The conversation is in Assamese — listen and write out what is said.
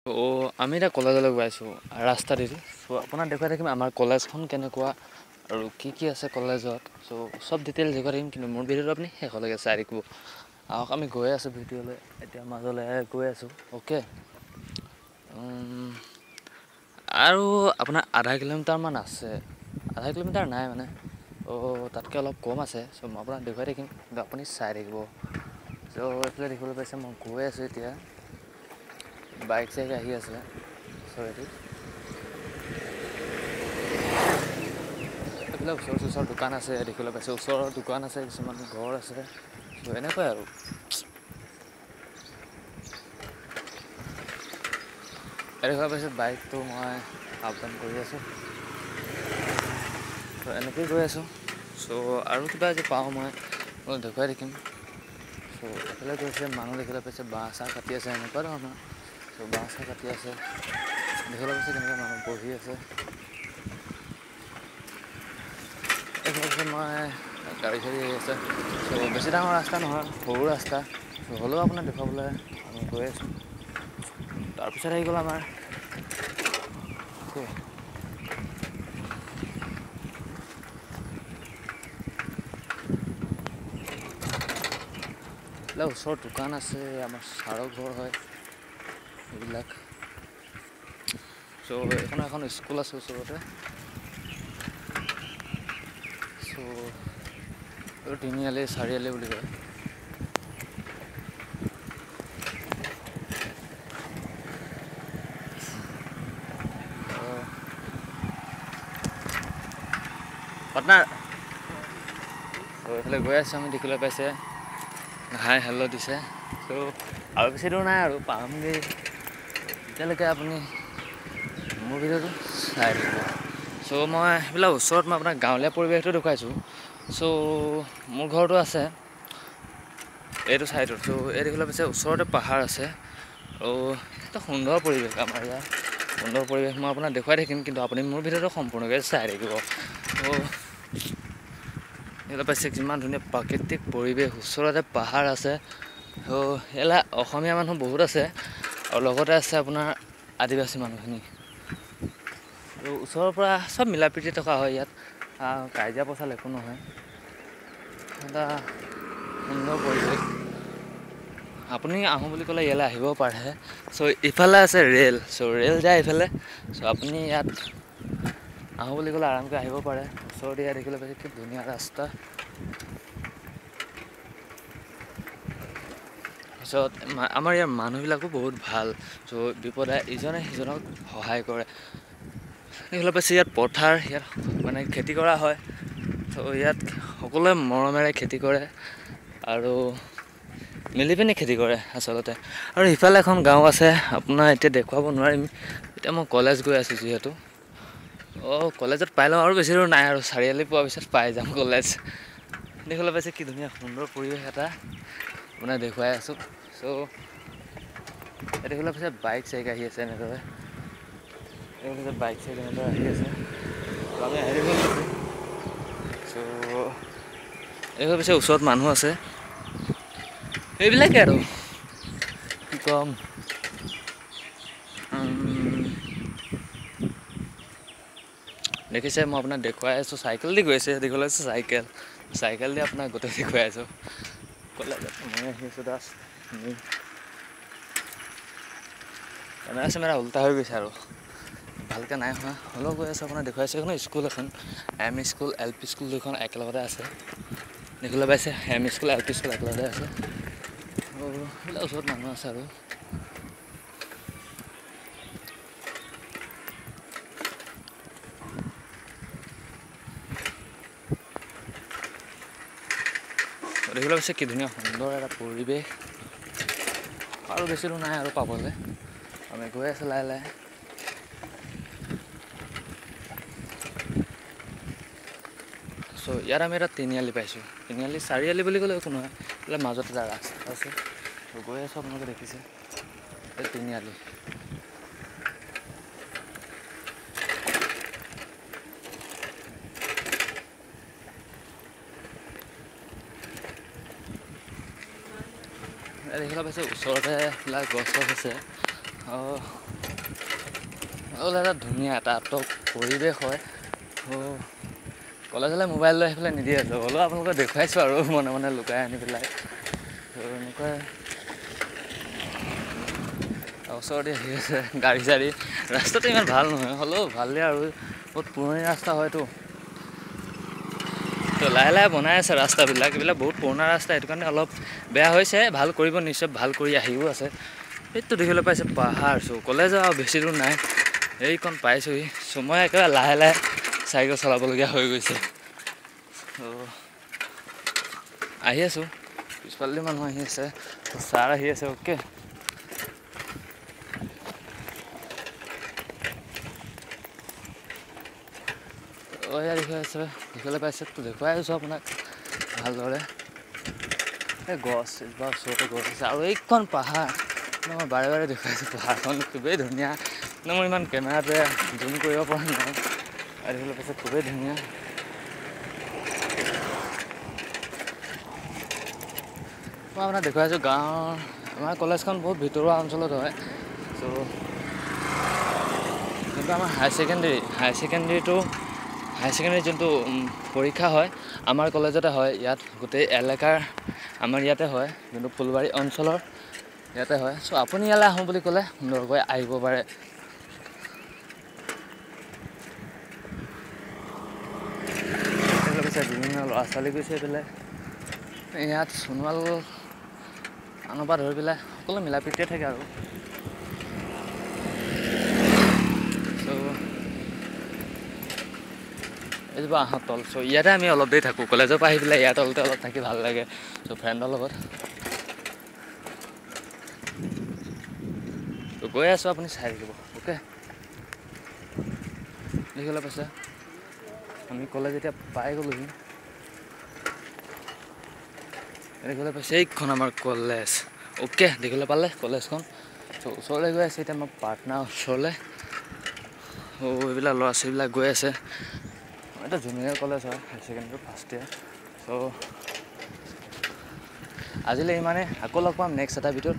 আমি এতিয়া কলেজলৈ গৈ আছোঁ ৰাস্তাতে। আপোনাক দেখুৱাই থাকিম আমাৰ কলেজখন কেনেকুৱা আৰু কি আছে কলেজত। চব ডিটেইলছ দেখুৱাই থাকিম, কিন্তু মোৰ ভিডিঅ'টো আপুনি শেষলৈকে চাই থাকিব। আহক আমি গৈ আছোঁ ভিডিঅ'লৈ, এতিয়া মাজলৈ গৈ আছোঁ। অ'কে, আৰু আপোনাৰ আধা কিলোমিটাৰমান আছে, আধা কিলোমিটাৰ নাই মানে তাতকৈ অলপ কম আছে। মই আপোনাক দেখুৱাই থাকিম, কিন্তু আপুনি চাই থাকিব। এইফালে দেখিবলৈ পাইছে মই গৈ আছোঁ এতিয়া, বাইক চাইক আহি আছে ওচৰেদি। এইফালে ওচৰ দোকান আছে দেখিবলৈ পাইছে, ওচৰৰ দোকান আছে, কিছুমান ঘৰ আছে। এনেকুৱাই আৰু দেখা পাইছে বাইকটো মই আপ ডাউন কৰি আছোঁ। এনেকৈয়ে গৈ আছোঁ। আৰু কিবা যদি পাওঁ মই দেখুৱাই থাকিম। এফালে গৈছে মানুহ দেখিবলৈ পাইছে, বাঁহ চাহ কাটি আছে এনেকুৱা ধৰণৰ। বাঁহ চাহ কাটি আছে, দেখিবলৈ পাইছে কেনেকুৱা মানুহ বহি আছে। মই গাড়ী চাড়ী আহি আছে। বেছি ডাঙৰ ৰাস্তা নহয়, সৰু ৰাস্তা। হ'লেও আপোনাক দেখুৱাবলৈ আমি গৈ আছোঁ। তাৰপিছত আহি গ'ল আমাৰ এইবিলাক ওচৰত দোকান আছে, আমাৰ ছাৰৰ ঘৰ হয় এইবিলাক। এইখন এখন স্কুল আছে ওচৰতে। এইটো তিনিআলি চাৰিআলি বুলি কয়। পাৰ্টনাৰ এইফালে গৈ আছোঁ আমি, দেখিবলৈ পাইছে হাই হেল্ল' দিছে। আৰু বেছি দূৰ নাই আৰু পামগৈ। এতিয়ালৈকে আপুনি মোৰ ভিডিঅ'টো চাই থাকিব। মই সেইবিলাক ওচৰত মই আপোনাক গাঁৱলীয়া পৰিৱেশটো দেখুৱাইছোঁ। মোৰ ঘৰটো আছে এইটো চাইডত। এই দেখিবলৈ পাইছে ওচৰতে পাহাৰ আছে। এটা সুন্দৰ পৰিৱেশ আমাৰ ইয়াত, সুন্দৰ পৰিৱেশ। মই আপোনাক দেখুৱাই থাকিম, কিন্তু আপুনি মোৰ ভিডিঅ'টো সম্পূৰ্ণকৈ চাই থাকিব। দেখিবলৈ পাইছে কিমান ধুনীয়া প্ৰাকৃতিক পৰিৱেশ, ওচৰতে পাহাৰ আছে। ইয়াত অসমীয়া মানুহ বহুত আছে, আৰু লগতে আছে আপোনাৰ আদিবাসী মানুহখিনি। ওচৰৰ পৰা চব মিলা প্ৰীতি থকা হয় ইয়াত, কাজিয়া পচাল একো নহয়। এটা সুন্দৰ পৰিৱেশ। আপুনি আহোঁ বুলি ক'লে ইয়ালৈ আহিব পাৰে। ইফালে আছে ৰেল, ৰেল যায় ইফালে। আপুনি ইয়াত আহোঁ বুলি ক'লে আৰামকৈ আহিব পাৰে। ওচৰতে ইয়াত দেখিবলৈ পাইছে কি ধুনীয়া ৰাস্তা। তাৰপিছত আমাৰ ইয়াৰ মানুহবিলাকো বহুত ভাল। বিপদে ইজনে সিজনক সহায় কৰে। দেখিবলৈ পাইছে ইয়াত পথাৰ, ইয়াত মানে খেতি কৰা হয়। ইয়াত সকলোৱে মৰমেৰে খেতি কৰে আৰু মিলি পিনি খেতি কৰে আচলতে। আৰু সিফালে এখন গাঁও আছে, আপোনাৰ এতিয়া দেখুৱাব নোৱাৰিম, এতিয়া মই কলেজ গৈ আছোঁ যিহেতু। কলেজত পাই লওঁ, আৰু বেছি দূৰ নাই আৰু চাৰিআলি পোৱাৰ পিছত পাই যাম কলেজ। দেখিবলৈ পাইছে কি ধুনীয়া সুন্দৰ পৰিৱেশ এটা আপোনাক দেখুৱাই আছোঁ। দেখিবলৈ পাইছে বাইক চাইক আহি আছে এনেদৰে। বাইক চাইক এনেদৰে আহি আছে। আমি আহি গ'লো। এইফালে পিছে ওচৰত মানুহ আছে। এইবিলাকে আৰু কি ক'ম। দেখিছে মই আপোনাক দেখুৱাই আছোঁ, চাইকেল দি গৈ আছে। দেখিবলৈ পাইছে চাইকেল দি আপোনাক গোটেই দেখুৱাই আছোঁ। কলেজত মই আহি আছোঁ জাষ্ট। কেমেৰা চেমেৰা উল্টা হৈ গৈছে আৰু ভালকৈ নাই হোৱা, হ'লেও গৈ আছোঁ আপোনাক দেখুৱাইছোঁ। এখন স্কুল এখন M E school, L P school দুখন একেলগতে আছে। দেখিবলৈ পাইছে M E school, L P school একেলগতে আছে। সেইবিলাক ওচৰত মানুহ আছে আৰু দেখিবলৈ পাইছে কি ধুনীয়া সুন্দৰ এটা পৰিৱেশ। আৰু বেছি দূৰ নাই আৰু পাবলৈ, আমি গৈ আছোঁ লাহে লাহে। ইয়াত আমি এটা তিনিআলি পাইছোঁ। তিনিআলি চাৰিআলি বুলি ক'লে একো নহয়, মাজত এটা ৰাস্তা আছে। গৈ আছোঁ, আপোনালোকে দেখিছে এই তিনিআলি। দেখিবলৈ পাইছে ওচৰতে এইবিলাক গছ চছ আছে। এটা ধুনীয়া এটা পৰিৱেশ হয়। কলেজলৈ মোবাইল লৈ আহিবলৈ নিদিয়ে, হ'লেও আপোনালোকে দেখুৱাইছোঁ আৰু মনে মনে লুকাই আনি পেলাই। এনেকুৱা ওচৰতে আহি আছে গাড়ী চাড়ী, ৰাস্তাটো ইমান ভাল নহয়, হ'লেও ভালেই আৰু বহুত পুৰণি ৰাস্তা হয়তো। তো লাহে লাহে বনাই আছে ৰাস্তাবিলাক, এইবিলাক বহুত পুৰণা ৰাস্তা, সেইটো কাৰণে অলপ বেয়া হৈছে। ভাল কৰিব নিশ্চয়, ভাল কৰি আহিও আছে। সেইটো দেখিবলৈ পাইছে পাহাৰ। কলেজ আৰু বেছি দূৰ নাই, এইকণ পাইছোঁহি। মই একেবাৰে লাহে লাহে চাইকেল চলাবলগীয়া হৈ গৈছে। আহি আছোঁ, পিছফালেদি মানুহ আহি আছে, ছাৰ আহি আছে। অ'কে, এয়া দেখিবলৈ পাইছে, দেখুৱাই আছোঁ আপোনাক ভালদৰে। এই গছ এজোপা ওচৰতে গছ আছে, আৰু এইখন পাহাৰ মই বাৰে বাৰে দেখুৱাইছোঁ। পাহাৰখন খুবেই ধুনীয়া, মই ইমান কেমেৰাটোৱে জুম কৰিব পৰা নাই। দেখিবলৈ পাইছে খুবেই ধুনীয়া। মই আপোনাক দেখুৱাইছোঁ গাঁৱৰ, আমাৰ কলেজখন বহুত ভিতৰুৱা অঞ্চলত হয়। কিন্তু আমাৰ হায়াৰ ছেকেণ্ডেৰী যোনটো পৰীক্ষা হয় আমাৰ কলেজতে হয়। ইয়াত গোটেই এলেকাৰ আমাৰ ইয়াতে হয়, যোনটো ফুলবাৰী অঞ্চলৰ ইয়াতে হয়। আপুনি ইয়ালৈ আহোঁ বুলি ক'লে সুন্দৰকৈ আহিব পাৰে। বিভিন্ন ল'ৰা ছোৱালী গৈছে এইফালে। ইয়াত সোণোৱাল আনৰ পৰা ধৰি পেলাই সকলো মিলা প্ৰীতিয়ে থাকে আৰু। এইজোপা আহঁত তল। ইয়াতে আমি অলপ দেৰি থাকোঁ, কলেজৰ পৰা আহি পেলাই ইয়াৰ তলতে অলপ থাকি ভাল লাগে। ফ্ৰেণ্ডৰ লগত গৈ আছোঁ, আপুনি চাই থাকিব। অ'কে, দেখিবলৈ পাইছে আমি কলেজ এতিয়া পাই গ'লোহি। দেখিবলৈ পাইছে এইখন আমাৰ কলেজ। অ'কে, দেখিবলৈ পালে কলেজখন। ওচৰলৈ গৈ আছে এতিয়া মই পাৰ্টনাৰ ওচৰলৈ। এইবিলাক ল'ৰা ছোৱালীবিলাক গৈ আছে। এটা জুনিয়ৰ কলেজ হয়, হায়াৰ ছেকেণ্ডেৰী ফাৰ্ষ্ট ইয়েৰ। আজিলৈ ইমানে, আকৌ লগ পাম নেক্সট এটা ভিডিঅ'ত।